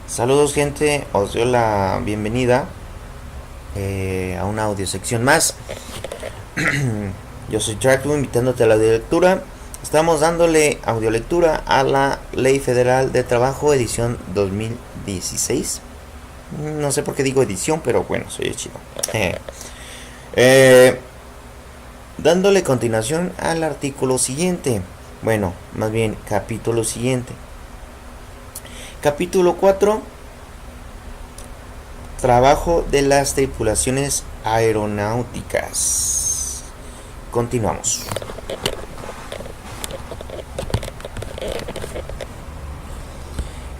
Saludos gente, os doy la bienvenida a una audiosección más. Yo soy Tracto, invitándote a la lectura. Estamos dándole audiolectura a la Ley Federal de Trabajo, edición 2016. No sé por qué digo edición, pero bueno, soy chido. Eh, Dándole continuación al artículo siguiente. Bueno, más bien capítulo siguiente. Capítulo 4. Trabajo de las tripulaciones aeronáuticas. Continuamos.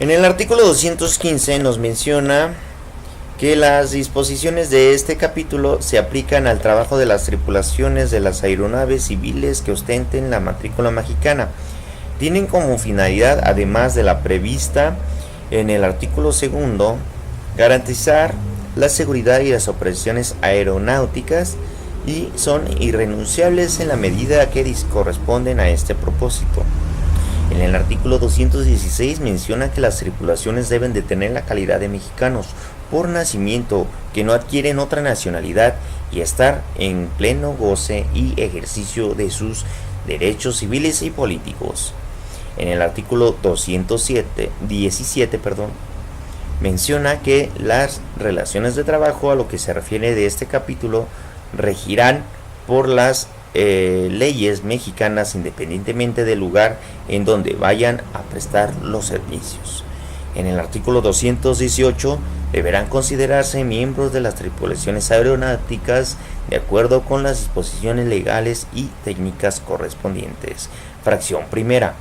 En el artículo 215 nos menciona que las disposiciones de este capítulo se aplican al trabajo de las tripulaciones de las aeronaves civiles que ostenten la matrícula mexicana. Tienen como finalidad, además de la prevista en el artículo 2, garantizar la seguridad y las operaciones aeronáuticas y son irrenunciables en la medida que corresponden a este propósito. En el artículo 216 menciona que las tripulaciones deben de tener la calidad de mexicanos por nacimiento, que no adquieren otra nacionalidad y estar en pleno goce y ejercicio de sus derechos civiles y políticos. En el artículo 217, menciona que las relaciones de trabajo a lo que se refiere de este capítulo regirán por las leyes mexicanas independientemente del lugar en donde vayan a prestar los servicios. En el artículo 218 deberán considerarse miembros de las tripulaciones aeronáuticas de acuerdo con las disposiciones legales y técnicas correspondientes. Fracción primera.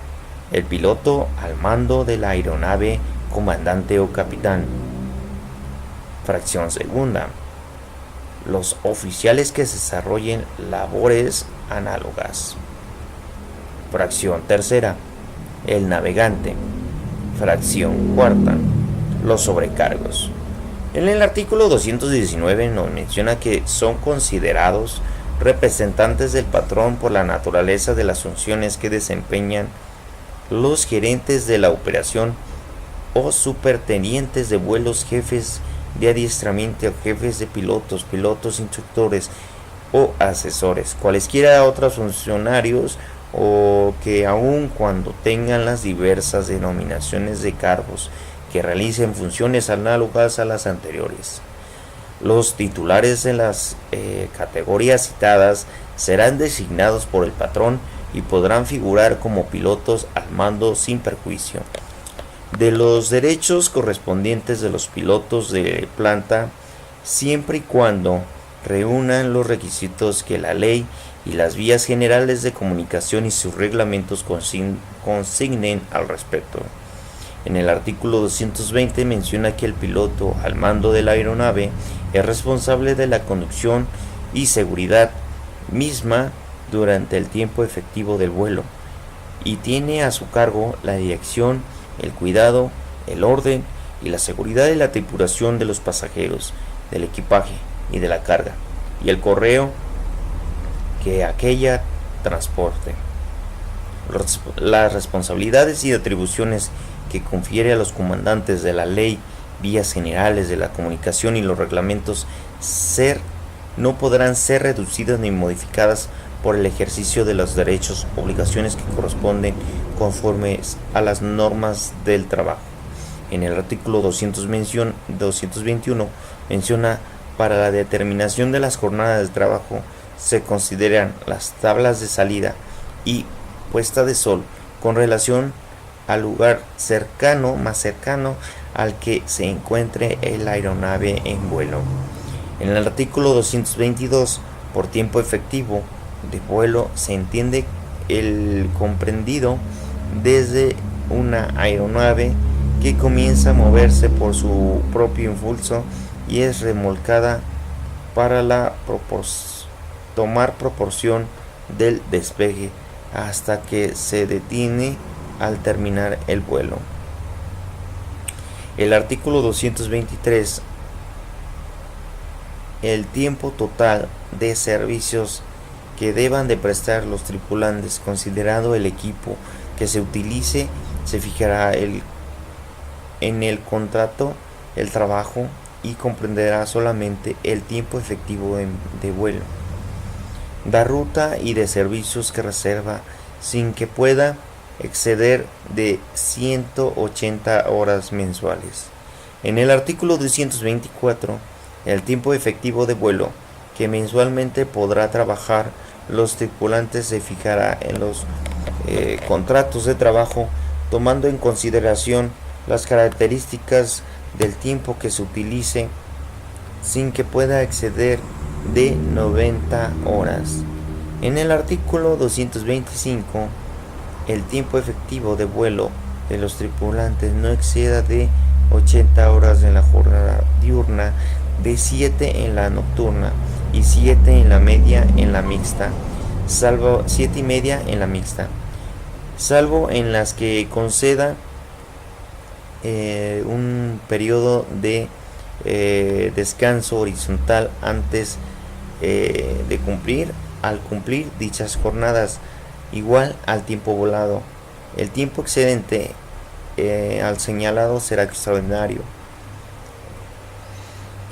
El piloto al mando de la aeronave, comandante o capitán. Fracción segunda. Los oficiales que desarrollen labores análogas. Fracción tercera. El navegante. Fracción cuarta. Los sobrecargos. En el artículo 219 nos menciona que son considerados representantes del patrón por la naturaleza de las funciones que desempeñan los gerentes de la operación o supertenientes de vuelos, jefes de adiestramiento, jefes de pilotos, pilotos instructores o asesores, cualesquiera otros funcionarios o que aun cuando tengan las diversas denominaciones de cargos que realicen funciones análogas a las anteriores. Los titulares de las categorías citadas serán designados por el patrón y podrán figurar como pilotos al mando sin perjuicio de los derechos correspondientes de los pilotos de planta, siempre y cuando reúnan los requisitos que la ley y las vías generales de comunicación y sus reglamentos consignen al respecto. En el artículo 220 menciona que el piloto al mando de la aeronave es responsable de la conducción y seguridad misma durante el tiempo efectivo del vuelo y tiene a su cargo la dirección, el cuidado, el orden y la seguridad de la tripulación de los pasajeros, del equipaje y de la carga, y el correo que aquella transporte. Las responsabilidades y atribuciones que confiere a los comandantes de la ley, vías generales de la comunicación y los reglamentos no podrán ser reducidas ni modificadas por el ejercicio de los derechos, obligaciones que corresponden conforme a las normas del trabajo. En el artículo 221 menciona: para la determinación de las jornadas de trabajo se consideran las tablas de salida y puesta de sol con relación al lugar más cercano al que se encuentre la aeronave en vuelo. En el artículo 222, por tiempo efectivo de vuelo se entiende el comprendido desde una aeronave que comienza a moverse por su propio impulso y es remolcada para tomar proporción del despegue hasta que se detiene al terminar el vuelo. El artículo 223. El tiempo total de servicios que deban de prestar los tripulantes, considerado el equipo que se utilice, se fijará en el contrato el trabajo y comprenderá solamente el tiempo efectivo de vuelo, de ruta y de servicios que reserva, sin que pueda exceder de 180 horas mensuales. En el artículo 224, el tiempo efectivo de vuelo que mensualmente podrá trabajar los tripulantes se fijará en los contratos de trabajo, tomando en consideración las características del tiempo que se utilice, sin que pueda exceder de 90 horas. En el artículo 225, el tiempo efectivo de vuelo de los tripulantes no exceda de 80 horas en la jornada diurna, de 7 en la nocturna y 7 en la media en la mixta, salvo 7 y media en la mixta, salvo en las que conceda un periodo de descanso horizontal antes al cumplir dichas jornadas, igual al tiempo volado. El tiempo excedente al señalado será extraordinario.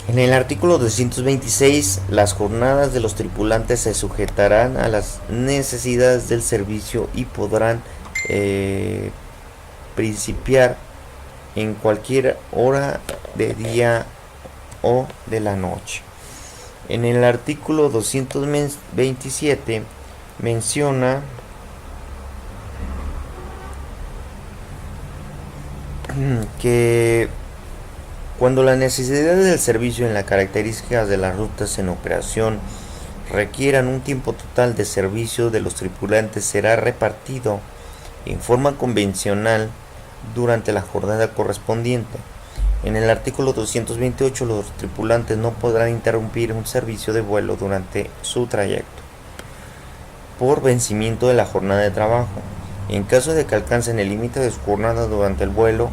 En el artículo 226, las jornadas de los tripulantes se sujetarán a las necesidades del servicio y podrán principiar en cualquier hora de día o de la noche. En el artículo 227 menciona que cuando las necesidades del servicio en las características de las rutas en operación requieran un tiempo total de servicio de los tripulantes, será repartido en forma convencional durante la jornada correspondiente. En el artículo 228, los tripulantes no podrán interrumpir un servicio de vuelo durante su trayecto por vencimiento de la jornada de trabajo. En caso de que alcancen el límite de su jornada durante el vuelo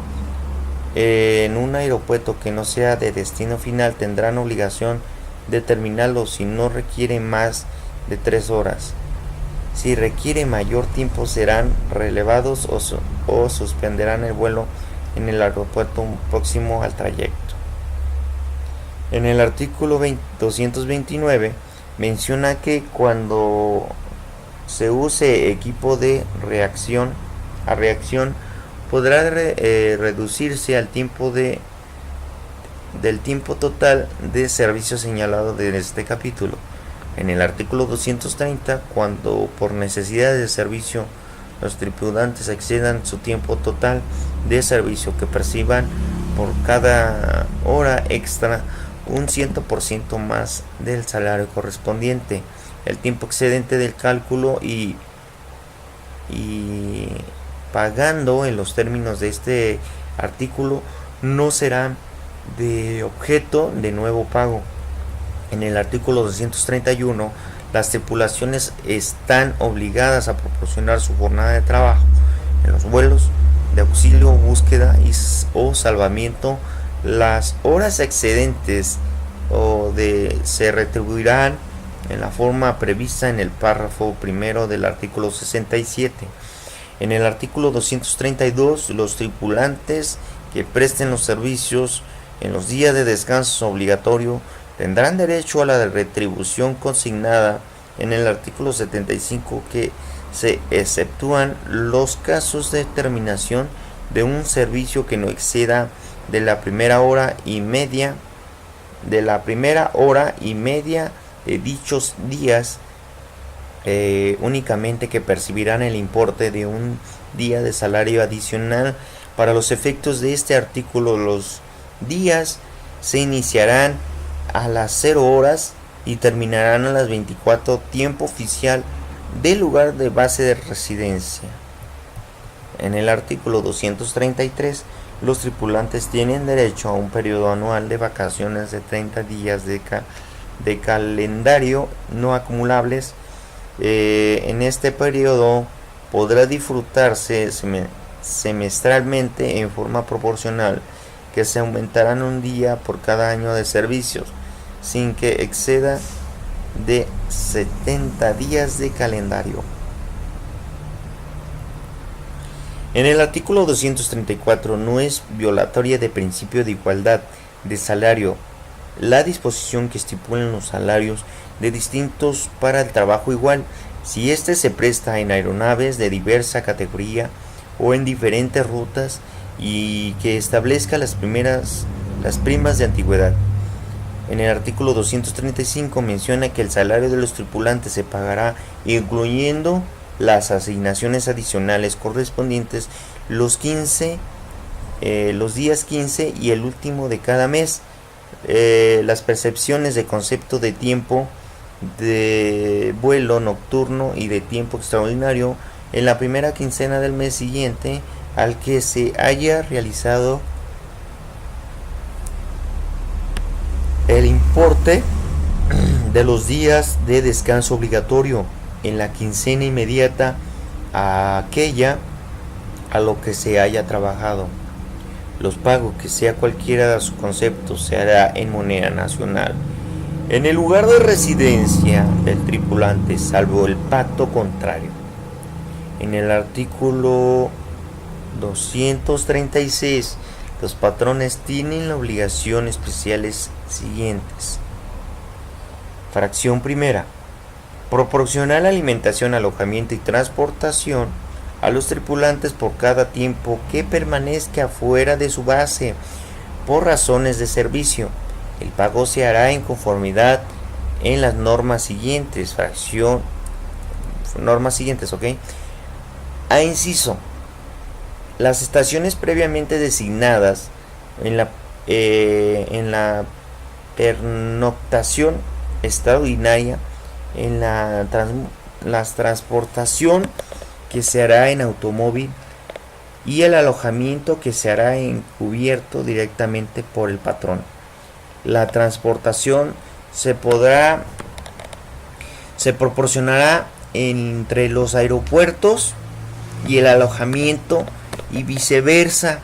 en un aeropuerto que no sea de destino final, tendrán obligación de terminarlo si no requiere más de 3 horas. Si requiere mayor tiempo, serán relevados o suspenderán el vuelo en el aeropuerto próximo al trayecto. En el artículo 229 menciona que cuando se use equipo de reacción podrá reducirse al tiempo del tiempo total de servicio señalado de este capítulo. En el artículo 230, cuando por necesidades de servicio los tripulantes excedan su tiempo total de servicio, que perciban por cada hora extra un 100% más del salario correspondiente. El tiempo excedente del cálculo y pagando en los términos de este artículo no será de objeto de nuevo pago. En el artículo 231, las tripulaciones están obligadas a proporcionar su jornada de trabajo en los vuelos de auxilio, búsqueda o salvamiento. Las horas excedentes se retribuirán en la forma prevista en el párrafo primero del artículo 67. En el artículo 232, los tripulantes que presten los servicios en los días de descanso obligatorio tendrán derecho a la retribución consignada en el artículo 75, que se exceptúan los casos de terminación de un servicio que no exceda de la primera hora y media de dichos días, únicamente, que percibirán el importe de un día de salario adicional. Para los efectos de este artículo, los días se iniciarán a las 0 horas y terminarán a las 24, tiempo oficial del lugar de base de residencia. En el artículo 233, los tripulantes tienen derecho a un periodo anual de vacaciones de 30 días de calendario no acumulables. En este periodo podrá disfrutarse semestralmente en forma proporcional, que se aumentarán un día por cada año de servicios, sin que exceda de 70 días de calendario. En el artículo 234 no es violatoria de principio de igualdad de salario la disposición que estipulan los salarios de distintos para el trabajo igual, si éste se presta en aeronaves de diversa categoría o en diferentes rutas, y que establezca las primas de antigüedad. En el artículo 235 menciona que el salario de los tripulantes se pagará incluyendo las asignaciones adicionales correspondientes los días 15 y el último de cada mes, las percepciones de concepto de tiempo de vuelo nocturno y de tiempo extraordinario en la primera quincena del mes siguiente al que se haya realizado el importe de los días de descanso obligatorio en la quincena inmediata a aquella a lo que se haya trabajado. Los pagos, que sea cualquiera de sus conceptos, se hará en moneda nacional en el lugar de residencia del tripulante, salvo el pacto contrario. En el artículo 236, los patrones tienen la obligación especiales siguientes. Fracción primera: proporcionar alimentación, alojamiento y transportación a los tripulantes por cada tiempo que permanezca fuera de su base por razones de servicio. El pago se hará en conformidad en las normas siguientes. ¿Ok? A inciso: las estaciones previamente designadas en la pernoctación extraordinaria, en la transportación que se hará en automóvil y el alojamiento que se hará encubierto directamente por el patrón. La transportación se proporcionará entre los aeropuertos y el alojamiento y viceversa,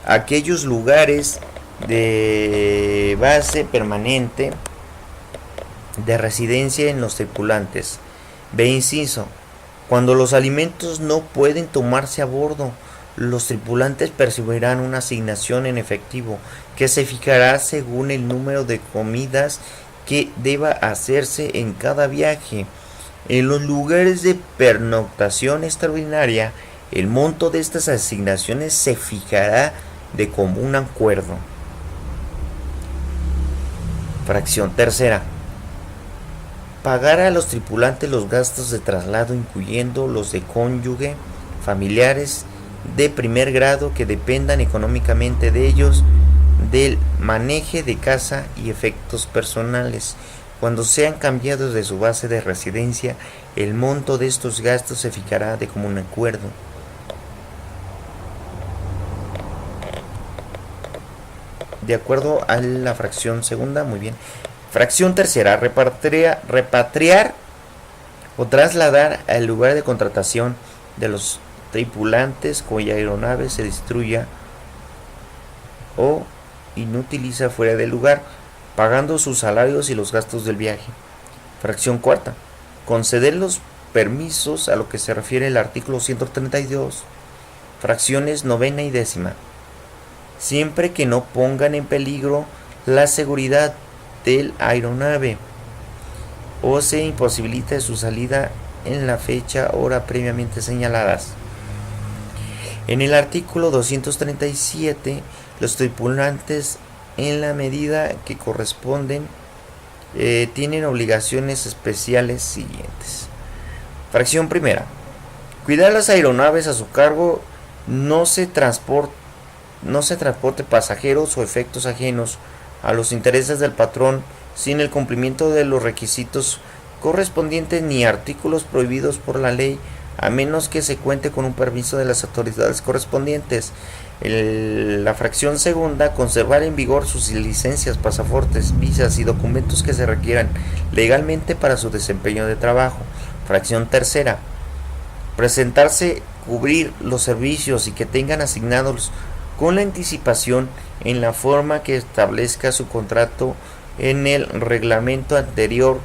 aquellos lugares de base permanente de residencia en los tripulantes. B inciso: cuando los alimentos no pueden tomarse a bordo, los tripulantes percibirán una asignación en efectivo que se fijará según el número de comidas que deba hacerse en cada viaje. En los lugares de pernoctación extraordinaria, el monto de estas asignaciones se fijará de común acuerdo. Fracción tercera: pagar a los tripulantes los gastos de traslado, incluyendo los de cónyuge, familiares de primer grado que dependan económicamente de ellos, del maneje de casa y efectos personales. Cuando sean cambiados de su base de residencia, el monto de estos gastos se fijará de común acuerdo. De acuerdo a la fracción segunda, muy bien. Fracción tercera: repatriar o trasladar al lugar de contratación de los tripulantes cuya aeronave se destruya o inutiliza fuera del lugar, pagando sus salarios y los gastos del viaje. Fracción cuarta: conceder los permisos a lo que se refiere el artículo 132, fracciones novena y décima, siempre que no pongan en peligro la seguridad del aeronave o se imposibilite su salida en la fecha hora previamente señaladas. En el artículo 237, los tripulantes, en la medida que corresponden, tienen obligaciones especiales siguientes. Fracción primera: cuidar las aeronaves a su cargo, no se transporte pasajeros o efectos ajenos a los intereses del patrón sin el cumplimiento de los requisitos correspondientes ni artículos prohibidos por la ley, a menos que se cuente con un permiso de las autoridades correspondientes. La fracción segunda: conservar en vigor sus licencias, pasaportes, visas y documentos que se requieran legalmente para su desempeño de trabajo. Fracción tercera: presentarse, cubrir los servicios y que tengan asignados con la anticipación en la forma que establezca su contrato en el reglamento anterior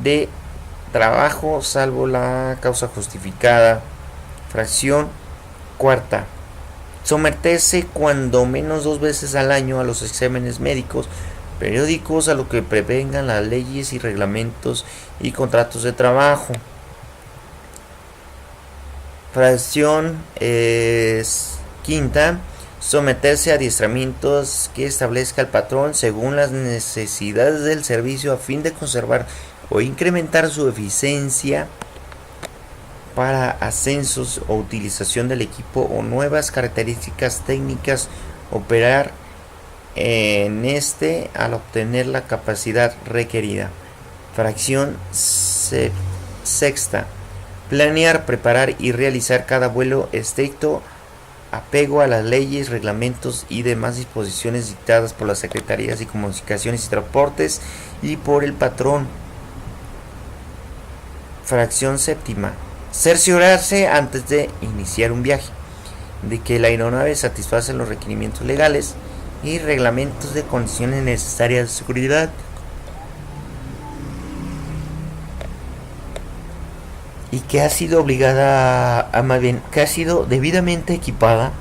de trabajo, salvo la causa justificada. Fracción Cuarta, someterse cuando menos 2 veces al año a los exámenes médicos periódicos, a lo que prevengan las leyes y reglamentos y contratos de trabajo. Fracción quinta, someterse a adiestramientos que establezca el patrón según las necesidades del servicio a fin de conservar o incrementar su eficiencia para ascensos o utilización del equipo o nuevas características técnicas, operar en este al obtener la capacidad requerida. Fracción sexta, planear, preparar y realizar cada vuelo estricto apego a las leyes, reglamentos y demás disposiciones dictadas por las Secretarías de Comunicaciones y Transportes y por el patrón. Fracción séptima, cerciorarse antes de iniciar un viaje de que la aeronave satisface los requerimientos legales y reglamentos de condiciones necesarias de seguridad. Y que ha sido obligada que ha sido debidamente equipada,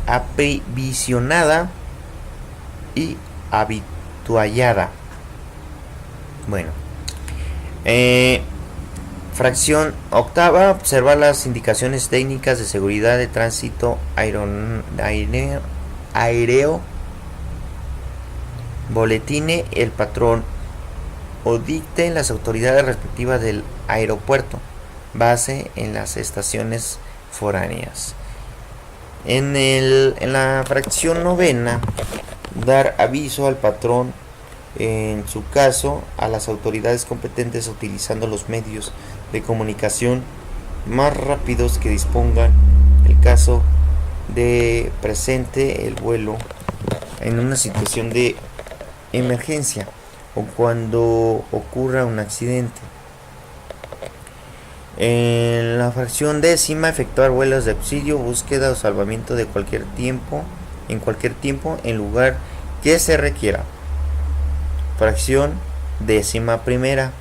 aprevisionada y habituallada. Bueno, fracción octava, observar las indicaciones técnicas de seguridad de tránsito aéreo, boletine el patrón o dicten las autoridades respectivas del aeropuerto, base en las estaciones foráneas. En la fracción novena, dar aviso al patrón, en su caso, a las autoridades competentes utilizando los medios de comunicación más rápidos que dispongan, el caso de presente el vuelo en una situación de emergencia o cuando ocurra un accidente. En la fracción décima, efectuar vuelos de auxilio, búsqueda o salvamiento de cualquier tiempo, en lugar que se requiera. Fracción décima primera,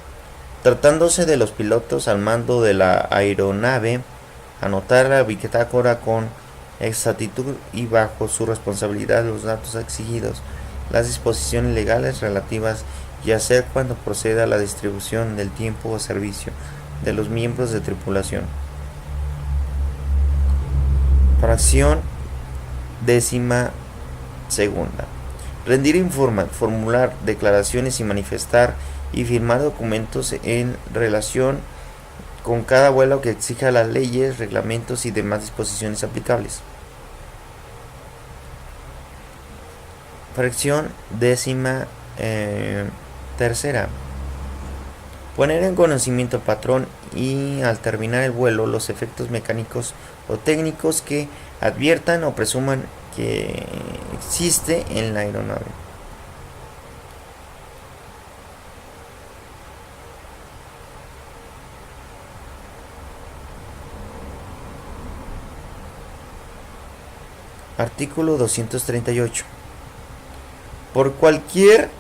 tratándose de los pilotos al mando de la aeronave, anotar la bitácora con exactitud y bajo su responsabilidad los datos exigidos, las disposiciones legales relativas y hacer cuando proceda la distribución del tiempo o servicio de los miembros de tripulación. Fracción décima segunda, rendir informes, formular declaraciones y manifestar y firmar documentos en relación con cada vuelo que exija las leyes, reglamentos y demás disposiciones aplicables. Fracción décima tercera, poner en conocimiento al patrón y al terminar el vuelo los efectos mecánicos o técnicos que adviertan o presuman que existe en la aeronave. Artículo 238. Por cualquier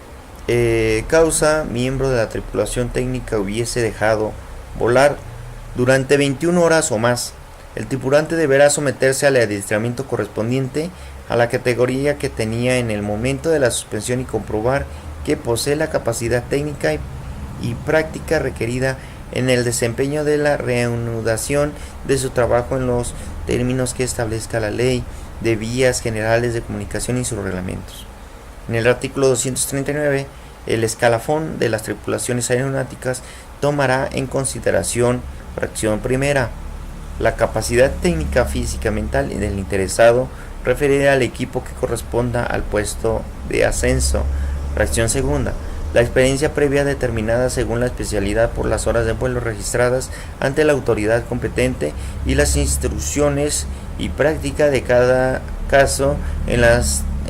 causa, miembro de la tripulación técnica hubiese dejado volar durante 21 horas o más, el tripulante deberá someterse al adiestramiento correspondiente a la categoría que tenía en el momento de la suspensión y comprobar que posee la capacidad técnica y práctica requerida en el desempeño de la reanudación de su trabajo en los términos que establezca la Ley de Vías Generales de Comunicación y sus reglamentos. En el artículo 239, el escalafón de las tripulaciones aeronáuticas tomará en consideración, fracción primera, la capacidad técnica, física, mental del interesado referida al equipo que corresponda al puesto de ascenso. Fracción segunda, la experiencia previa determinada según la especialidad por las horas de vuelo registradas ante la autoridad competente y las instrucciones y práctica de cada caso en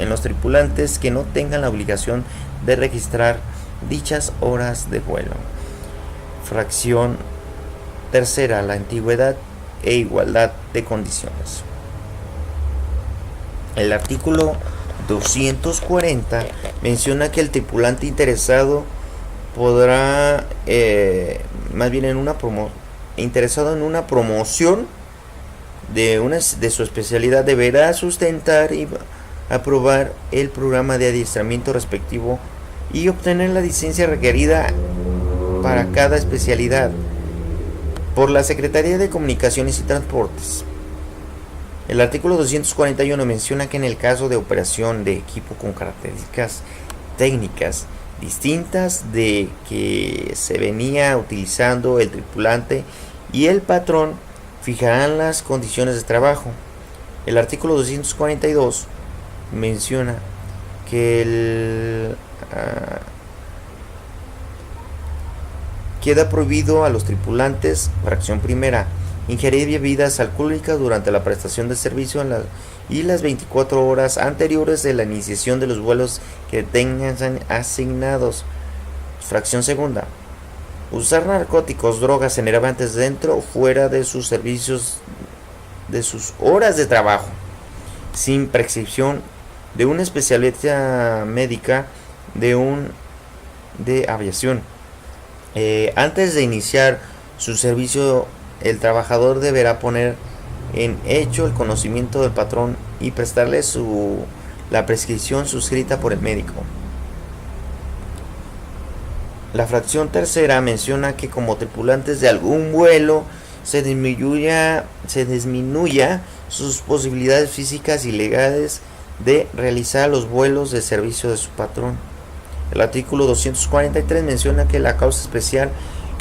los tripulantes que no tengan la obligación de registrar dichas horas de vuelo. Fracción tercera, la antigüedad e igualdad de condiciones. El artículo 240 menciona que el tripulante interesado podrá, más bien en una interesado en una promoción de su especialidad deberá sustentar y aprobar el programa de adiestramiento respectivo y obtener la licencia requerida para cada especialidad por la Secretaría de Comunicaciones y Transportes. El artículo 241 menciona que en el caso de operación de equipo con características técnicas distintas de que se venía utilizando, el tripulante y el patrón fijarán las condiciones de trabajo. El artículo 242 menciona que queda prohibido a los tripulantes, fracción primera, ingerir bebidas alcohólicas durante la prestación de servicio y las 24 horas anteriores de la iniciación de los vuelos que tengan asignados. Fracción segunda, usar narcóticos, drogas enervantes dentro o fuera de sus servicios, de sus horas de trabajo, sin prescripción de una especialidad médica de aviación. Antes de iniciar su servicio, el trabajador deberá poner en hecho el conocimiento del patrón y prestarle la prescripción suscrita por el médico. La fracción tercera menciona que como tripulantes de algún vuelo se disminuya sus posibilidades físicas y legales de realizar los vuelos de servicio de su patrón. El artículo 243 menciona que la causa especial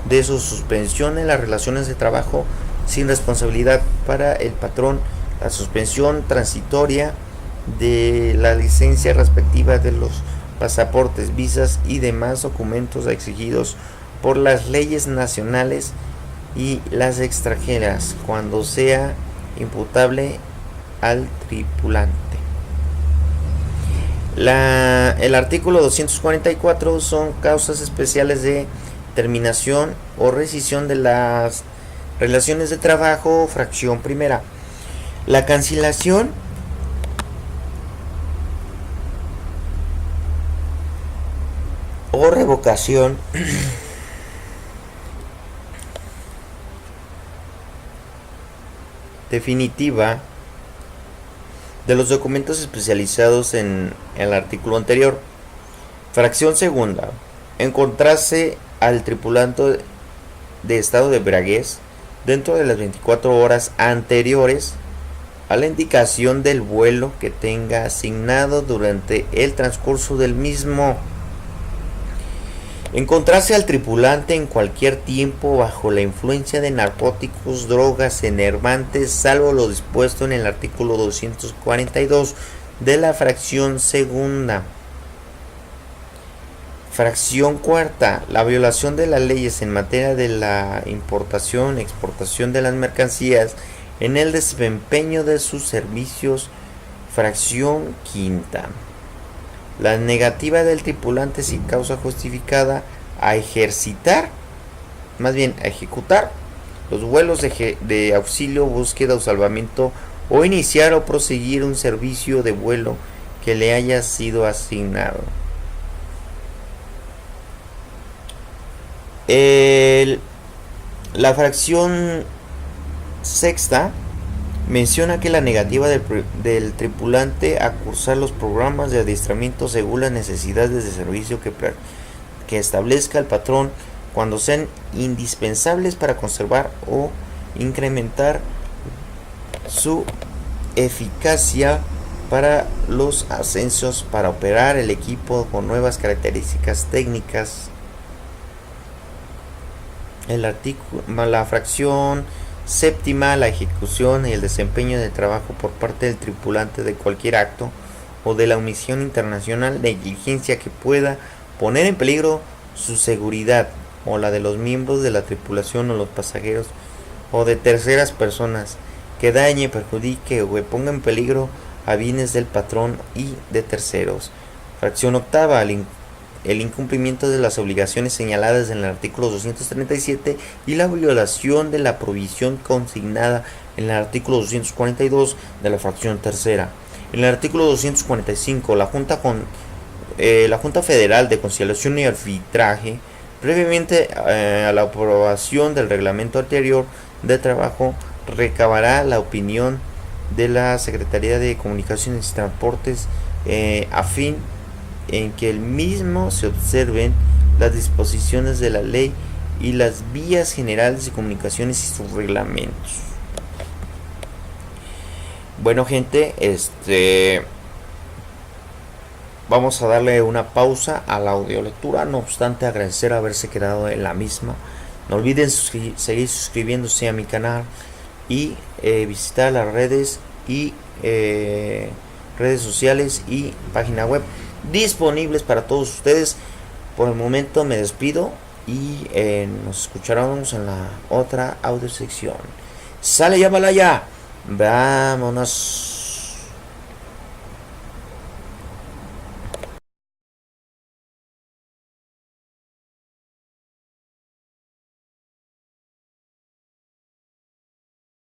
de su suspensión en las relaciones de trabajo sin responsabilidad para el patrón, la suspensión transitoria de la licencia respectiva de los pasaportes, visas y demás documentos exigidos por las leyes nacionales y las extranjeras cuando sea imputable al tripulante. El artículo 244 son causas especiales de terminación o rescisión de las relaciones de trabajo, fracción primera. La cancelación o revocación definitiva de los documentos especializados en el artículo anterior. Fracción segunda. Encontrarse al tripulante de estado de embriaguez dentro de las 24 horas anteriores a la indicación del vuelo que tenga asignado durante el transcurso del mismo. Encontrarse al tripulante en cualquier tiempo bajo la influencia de narcóticos, drogas, enervantes, salvo lo dispuesto en el artículo 242 de la fracción segunda. Fracción cuarta. La violación de las leyes en materia de la importación, exportación de las mercancías en el desempeño de sus servicios. Fracción quinta. La negativa del tripulante sin causa justificada a ejecutar los vuelos de auxilio, búsqueda o salvamento o iniciar o proseguir un servicio de vuelo que le haya sido asignado. La fracción sexta menciona que la negativa del tripulante a cursar los programas de adiestramiento según las necesidades de servicio que establezca el patrón cuando sean indispensables para conservar o incrementar su eficacia para los ascensos, para operar el equipo con nuevas características técnicas. La fracción séptima, la ejecución y el desempeño del trabajo por parte del tripulante de cualquier acto o de la omisión internacional, negligencia que pueda poner en peligro su seguridad o la de los miembros de la tripulación o los pasajeros o de terceras personas, que dañe, perjudique o ponga en peligro a bienes del patrón y de terceros. Fracción octava, el incumplimiento de las obligaciones señaladas en el artículo 237 y la violación de la provisión consignada en el artículo 242 de la fracción tercera. En el artículo 245, la Junta Federal de Conciliación y Arbitraje Previamente a la aprobación del reglamento anterior de trabajo, recabará la opinión de la Secretaría de Comunicaciones y Transportes a fin en que el mismo se observen las disposiciones de la ley y las vías generales de comunicaciones y sus reglamentos. Bueno, gente, vamos a darle una pausa a la audiolectura, no obstante agradecer haberse quedado en la misma. No olviden seguir suscribiéndose a mi canal y visitar las redes y redes sociales y página web disponibles para todos ustedes. Por el momento me despido y nos escucharemos en la otra audio sección. Sale ya, Malaya, vámonos.